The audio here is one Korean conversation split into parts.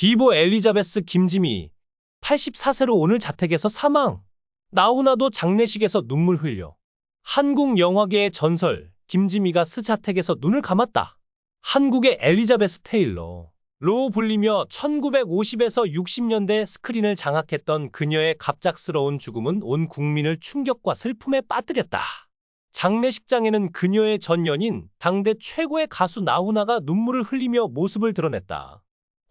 비보 엘리자베스 김지미 84세로 오늘 자택에서 사망. 나훈아도 장례식에서 눈물 흘려. 한국 영화계의 전설 김지미가 스자택에서 눈을 감았다. 한국의 엘리자베스 테일러로 불리며 1950에서 60년대 스크린을 장악했던 그녀의 갑작스러운 죽음은 온 국민을 충격과 슬픔에 빠뜨렸다. 장례식장에는 그녀의 전 연인, 당대 최고의 가수 나훈아가 눈물을 흘리며 모습을 드러냈다.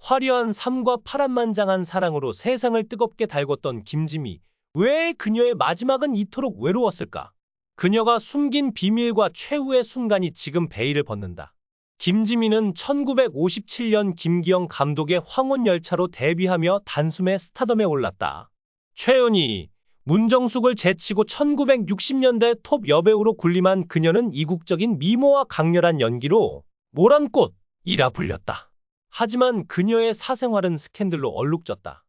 화려한 삶과 파란만장한 사랑으로 세상을 뜨겁게 달궜던 김지미. 왜 그녀의 마지막은 이토록 외로웠을까? 그녀가 숨긴 비밀과 최후의 순간이 지금 베일을 벗는다. 김지미는 1957년 김기영 감독의 황혼열차로 데뷔하며 단숨에 스타덤에 올랐다. 최연희, 문정숙을 제치고 1960년대 톱 여배우로 군림한 그녀는 이국적인 미모와 강렬한 연기로 모란꽃이라 불렸다. 하지만 그녀의 사생활은 스캔들로 얼룩졌다.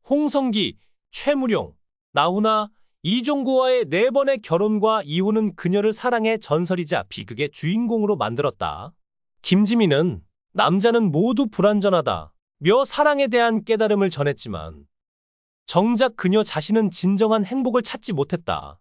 홍성기, 최무룡, 나훈아, 이종구와의 4번의 결혼과 이혼은 그녀를 사랑의 전설이자 비극의 주인공으로 만들었다. 김지미는 남자는 모두 불완전하다 며 사랑에 대한 깨달음을 전했지만 정작 그녀 자신은 진정한 행복을 찾지 못했다.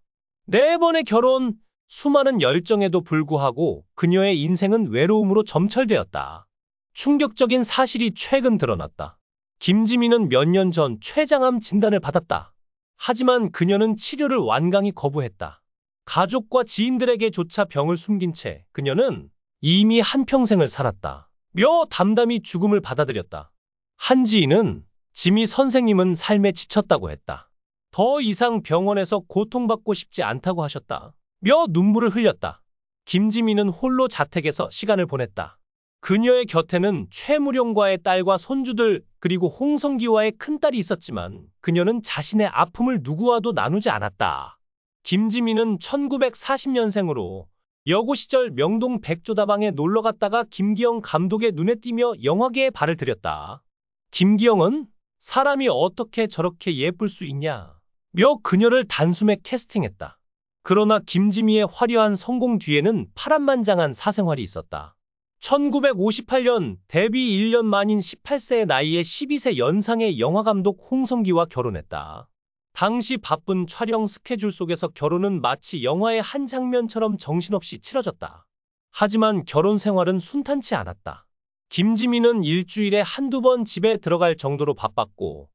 4번의 결혼, 수많은 열정에도 불구하고 그녀의 인생은 외로움으로 점철되었다. 충격적인 사실이 최근 드러났다. 김지미는 몇 년 전 췌장암 진단을 받았다. 하지만 그녀는 치료를 완강히 거부했다. 가족과 지인들에게조차 병을 숨긴 채 그녀는 이미 한평생을 살았다. 며 담담히 죽음을 받아들였다. 한 지인은 지미 선생님은 삶에 지쳤다고 했다. 더 이상 병원에서 고통받고 싶지 않다고 하셨다. 며 눈물을 흘렸다. 김지미는 홀로 자택에서 시간을 보냈다. 그녀의 곁에는 최무룡과의 딸과 손주들 그리고 홍성기와의 큰딸이 있었지만 그녀는 자신의 아픔을 누구와도 나누지 않았다. 김지미는 1940년생으로 여고 시절 명동 백조다방에 놀러갔다가 김기영 감독의 눈에 띄며 영화계에 발을 들였다. 김기영은 사람이 어떻게 저렇게 예쁠 수 있냐 며 그녀를 단숨에 캐스팅했다. 그러나 김지미의 화려한 성공 뒤에는 파란만장한 사생활이 있었다. 1958년 데뷔 1년 만인 18세의 나이에 12세 연상의 영화감독 홍성기와 결혼했다. 당시 바쁜 촬영 스케줄 속에서 결혼은 마치 영화의 한 장면처럼 정신없이 치러졌다. 하지만 결혼 생활은 순탄치 않았다. 김지미는 일주일에 한두 번 집에 들어갈 정도로 바빴고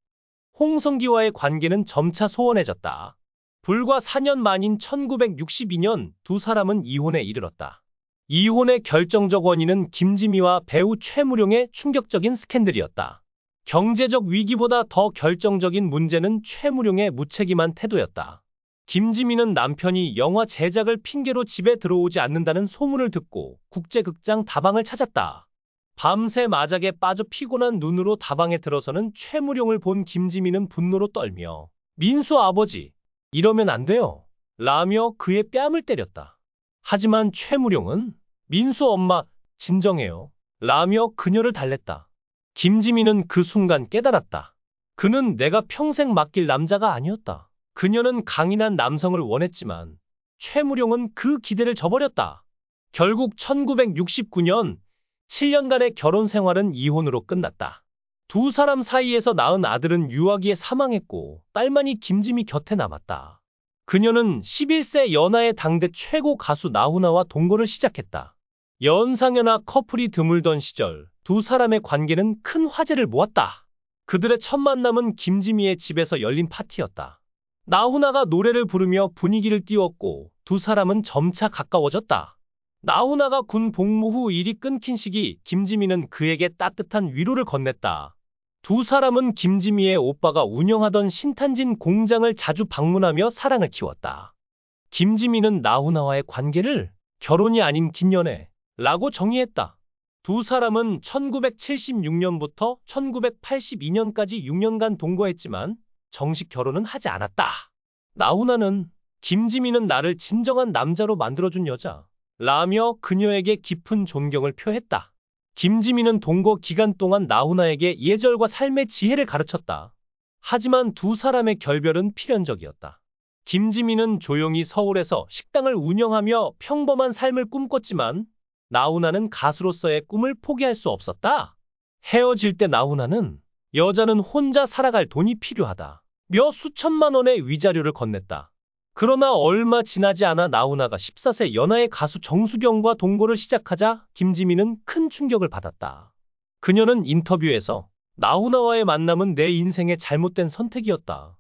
홍성기와의 관계는 점차 소원해졌다. 불과 4년 만인 1962년 두 사람은 이혼에 이르렀다. 이혼의 결정적 원인은 김지미와 배우 최무룡의 충격적인 스캔들이었다. 경제적 위기보다 더 결정적인 문제는 최무룡의 무책임한 태도였다. 김지미는 남편이 영화 제작을 핑계로 집에 들어오지 않는다는 소문을 듣고 국제극장 다방을 찾았다. 밤새 마작에 빠져 피곤한 눈으로 다방에 들어서는 최무룡을 본 김지미는 분노로 떨며 민수 아버지, 이러면 안 돼요. 라며 그의 뺨을 때렸다. 하지만 최무룡은 민수 엄마, 진정해요. 라며 그녀를 달랬다. 김지미는 그 순간 깨달았다. 그는 내가 평생 맡길 남자가 아니었다. 그녀는 강인한 남성을 원했지만 최무룡은 그 기대를 저버렸다. 결국 1969년 7년간의 결혼 생활은 이혼으로 끝났다. 두 사람 사이에서 낳은 아들은 유아기에 사망했고 딸만이 김지미 곁에 남았다. 그녀는 11세 연하의 당대 최고 가수 나훈아와 동거를 시작했다. 연상연하 커플이 드물던 시절 두 사람의 관계는 큰 화제를 모았다. 그들의 첫 만남은 김지미의 집에서 열린 파티였다. 나훈아가 노래를 부르며 분위기를 띄웠고 두 사람은 점차 가까워졌다. 나훈아가 군 복무 후 일이 끊긴 시기 김지미는 그에게 따뜻한 위로를 건넸다. 두 사람은 김지미의 오빠가 운영하던 신탄진 공장을 자주 방문하며 사랑을 키웠다. 김지미는 나훈아와의 관계를 결혼이 아닌 긴연애라고 정의했다. 두 사람은 1976년부터 1982년까지 6년간 동거했지만 정식 결혼은 하지 않았다. 나훈아는 김지미는 나를 진정한 남자로 만들어준 여자 라며 그녀에게 깊은 존경을 표했다. 김지미는 동거 기간 동안 나훈아에게 예절과 삶의 지혜를 가르쳤다. 하지만 두 사람의 결별은 필연적이었다. 김지미는 조용히 서울에서 식당을 운영하며 평범한 삶을 꿈꿨지만 나훈아는 가수로서의 꿈을 포기할 수 없었다. 헤어질 때 나훈아는 여자는 혼자 살아갈 돈이 필요하다. 며 수천만 원의 위자료를 건넸다. 그러나 얼마 지나지 않아 나훈아가 14세 연하의 가수 정수경과 동거를 시작하자 김지미는 큰 충격을 받았다. 그녀는 인터뷰에서 나훈아와의 만남은 내 인생의 잘못된 선택이었다.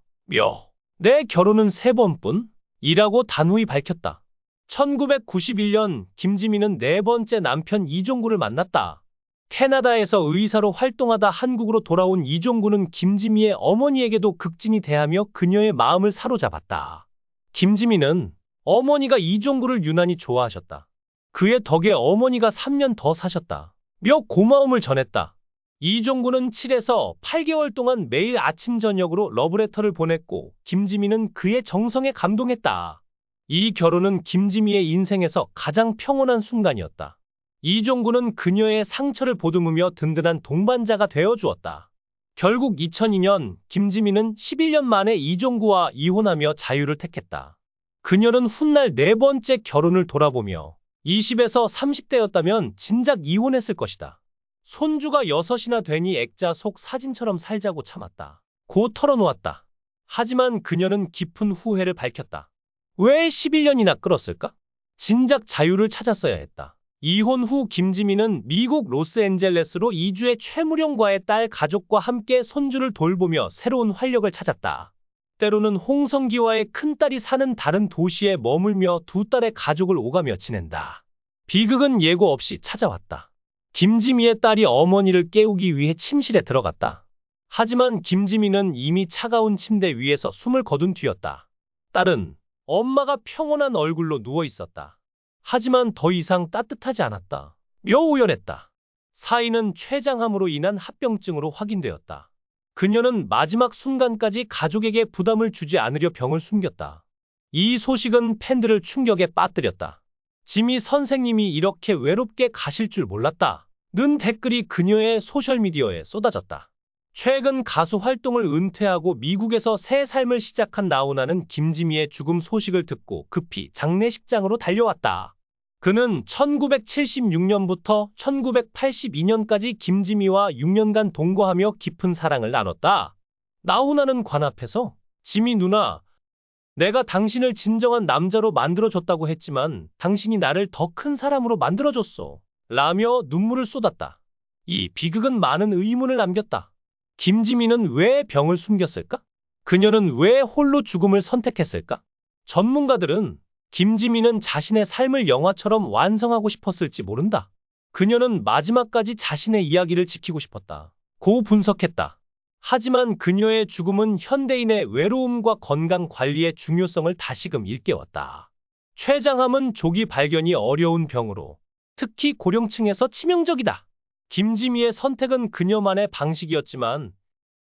내 결혼은 3번뿐? 이라고 단호히 밝혔다. 1991년 김지미는 네 번째 남편 이종구를 만났다. 캐나다에서 의사로 활동하다 한국으로 돌아온 이종구는 김지미의 어머니에게도 극진히 대하며 그녀의 마음을 사로잡았다. 김지미는 어머니가 이종구를 유난히 좋아하셨다. 그의 덕에 어머니가 3년 더 사셨다. 며 고마움을 전했다. 이종구는 7에서 8개월 동안 매일 아침 저녁으로 러브레터를 보냈고 김지미는 그의 정성에 감동했다. 이 결혼은 김지미의 인생에서 가장 평온한 순간이었다. 이종구는 그녀의 상처를 보듬으며 든든한 동반자가 되어주었다. 결국 2002년 김지미는 11년 만에 이종구와 이혼하며 자유를 택했다. 그녀는 훗날 네 번째 결혼을 돌아보며 20에서 30대였다면 진작 이혼했을 것이다. 손주가 6이나 되니 액자 속 사진처럼 살자고 참았다. 고 털어놓았다. 하지만 그녀는 깊은 후회를 밝혔다. 왜 11년이나 끌었을까? 진작 자유를 찾았어야 했다. 이혼 후 김지미는 미국 로스앤젤레스로 이주해 최무령과의 딸 가족과 함께 손주를 돌보며 새로운 활력을 찾았다. 때로는 홍성기와의 큰딸이 사는 다른 도시에 머물며 두 딸의 가족을 오가며 지낸다. 비극은 예고 없이 찾아왔다. 김지미의 딸이 어머니를 깨우기 위해 침실에 들어갔다. 하지만 김지미는 이미 차가운 침대 위에서 숨을 거둔 뒤였다. 딸은 엄마가 평온한 얼굴로 누워 있었다. 하지만 더 이상 따뜻하지 않았다. 며 오열했다. 사인은 췌장암으로 인한 합병증으로 확인되었다. 그녀는 마지막 순간까지 가족에게 부담을 주지 않으려 병을 숨겼다. 이 소식은 팬들을 충격에 빠뜨렸다. 지미 선생님이 이렇게 외롭게 가실 줄 몰랐다. 는 댓글이 그녀의 소셜미디어에 쏟아졌다. 최근 가수 활동을 은퇴하고 미국에서 새 삶을 시작한 나훈아는 김지미의 죽음 소식을 듣고 급히 장례식장으로 달려왔다. 그는 1976년부터 1982년까지 김지미와 6년간 동거하며 깊은 사랑을 나눴다. 나훈아는 관 앞에서 지미 누나, 내가 당신을 진정한 남자로 만들어줬다고 했지만 당신이 나를 더 큰 사람으로 만들어줬어. 라며 눈물을 쏟았다. 이 비극은 많은 의문을 남겼다. 김지미는 왜 병을 숨겼을까? 그녀는 왜 홀로 죽음을 선택했을까? 전문가들은 김지미는 자신의 삶을 영화처럼 완성하고 싶었을지 모른다. 그녀는 마지막까지 자신의 이야기를 지키고 싶었다. 고 분석했다. 하지만 그녀의 죽음은 현대인의 외로움과 건강 관리의 중요성을 다시금 일깨웠다. 췌장암은 조기 발견이 어려운 병으로 특히 고령층에서 치명적이다. 김지미의 선택은 그녀만의 방식이었지만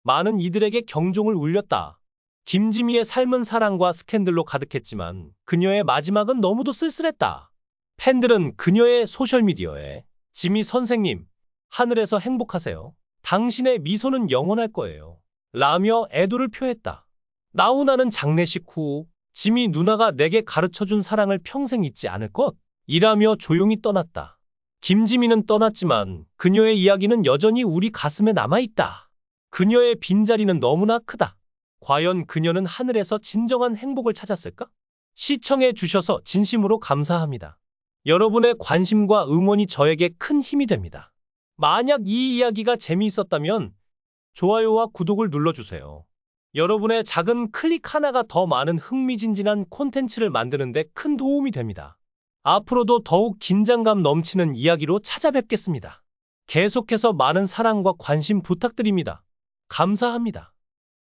많은 이들에게 경종을 울렸다. 김지미의 삶은 사랑과 스캔들로 가득했지만 그녀의 마지막은 너무도 쓸쓸했다. 팬들은 그녀의 소셜미디어에 지미 선생님, 하늘에서 행복하세요. 당신의 미소는 영원할 거예요. 라며 애도를 표했다. 나훈아는 장례식 후 지미 누나가 내게 가르쳐준 사랑을 평생 잊지 않을 것 이라며 조용히 떠났다. 김지미는 떠났지만 그녀의 이야기는 여전히 우리 가슴에 남아있다. 그녀의 빈자리는 너무나 크다. 과연 그녀는 하늘에서 진정한 행복을 찾았을까? 시청해 주셔서 진심으로 감사합니다. 여러분의 관심과 응원이 저에게 큰 힘이 됩니다. 만약 이 이야기가 재미있었다면 좋아요와 구독을 눌러주세요. 여러분의 작은 클릭 하나가 더 많은 흥미진진한 콘텐츠를 만드는 데 큰 도움이 됩니다. 앞으로도 더욱 긴장감 넘치는 이야기로 찾아뵙겠습니다. 계속해서 많은 사랑과 관심 부탁드립니다. 감사합니다.